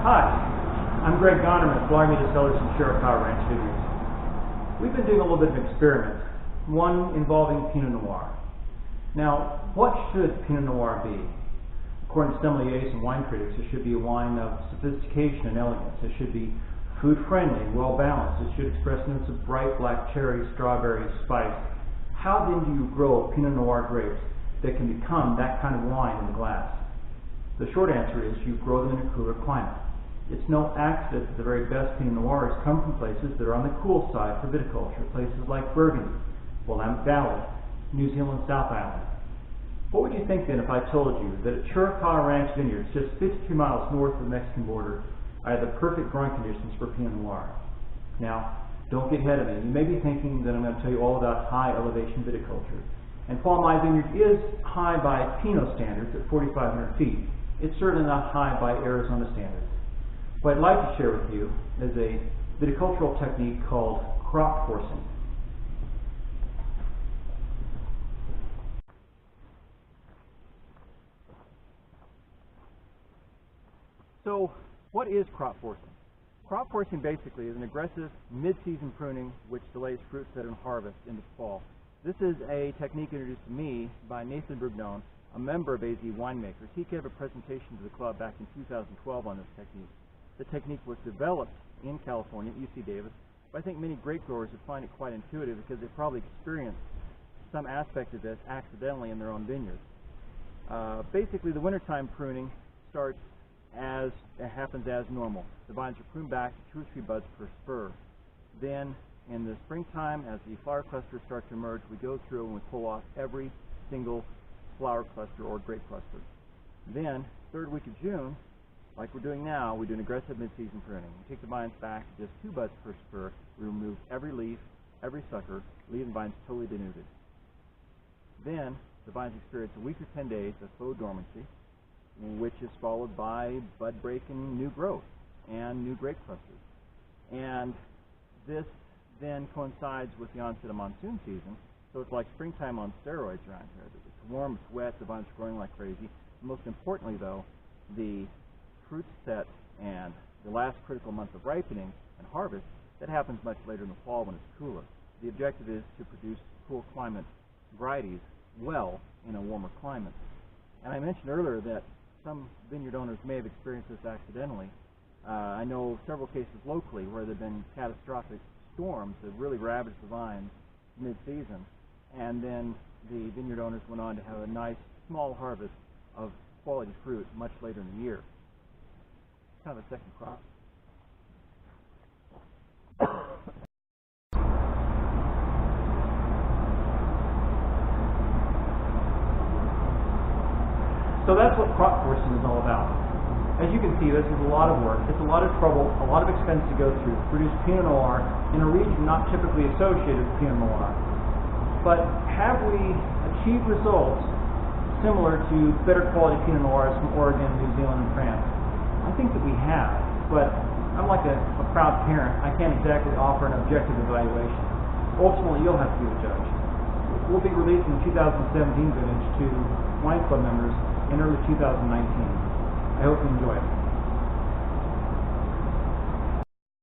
Hi, I'm Greg Gonerman, Florida Cellars and Chiricahua Ranch Vineyards. We've been doing a little bit of an experiment, one involving Pinot Noir. Now, what should Pinot Noir be? According to sommeliers and wine critics, it should be a wine of sophistication and elegance. It should be food-friendly, well-balanced. It should express notes of bright black cherry, strawberry, spice. How then do you grow Pinot Noir grapes that can become that kind of wine in the glass? The short answer is you grow them in a cooler climate. It's no accident that the very best Pinot Noirs come from places that are on the cool side for viticulture, places like Burgundy, Willamette Valley, New Zealand South Island. What would you think then if I told you that at Chiricahua Ranch Vineyards, just 52 miles north of the Mexican border, I have the perfect growing conditions for Pinot Noir? Now, don't get ahead of me. You may be thinking that I'm going to tell you all about high elevation viticulture. And while my vineyard is high by Pinot standards at 4,500 feet, it's certainly not high by Arizona standards. What I'd like to share with you is a viticultural technique called crop forcing. So, what is crop forcing? Crop forcing basically is an aggressive mid-season pruning which delays fruit set and harvest into fall. This is a technique introduced to me by Nathan Brugnon, a member of AZ Winemakers. He gave a presentation to the club back in 2012 on this technique. The technique was developed in California at UC Davis, but I think many grape growers would find it quite intuitive because they probably experienced some aspect of this accidentally in their own vineyards. Basically, the wintertime pruning starts as it happens as normal. The vines are pruned back to 2 or 3 buds per spur. Then, in the springtime, as the flower clusters start to emerge, we go through and we pull off every single flower cluster or grape cluster. Then, third week of June, like we're doing now, we do an aggressive mid-season pruning. We take the vines back to just 2 buds per spur. We remove every leaf, every sucker, leaving the vines totally denuded. Then, the vines experience a week or 10 days of faux dormancy, which is followed by bud break and new growth and new grape clusters. And this then coincides with the onset of monsoon season, so it's like springtime on steroids around here. It's warm, it's wet, the vines are growing like crazy. Most importantly, though, the fruit set and the last critical month of ripening and harvest, that happens much later in the fall when it's cooler. The objective is to produce cool climate varieties well in a warmer climate. And I mentioned earlier that some vineyard owners may have experienced this accidentally. I know several cases locally where there have been catastrophic storms that really ravaged the vines mid-season, and then the vineyard owners went on to have a nice small harvest of quality fruit much later in the year. Kind of a second crop. So that's what crop forcing is all about. As you can see, this is a lot of work. It's a lot of trouble, a lot of expense to go through to produce Pinot Noir in a region not typically associated with Pinot Noir. But have we achieved results similar to better quality Pinot Noirs from Oregon, New Zealand, and France? I think that we have, but I'm like a proud parent. I can't exactly offer an objective evaluation. Ultimately, you'll have to be the judge. We'll be releasing the 2017 vintage to wine club members in early 2019. I hope you enjoy it.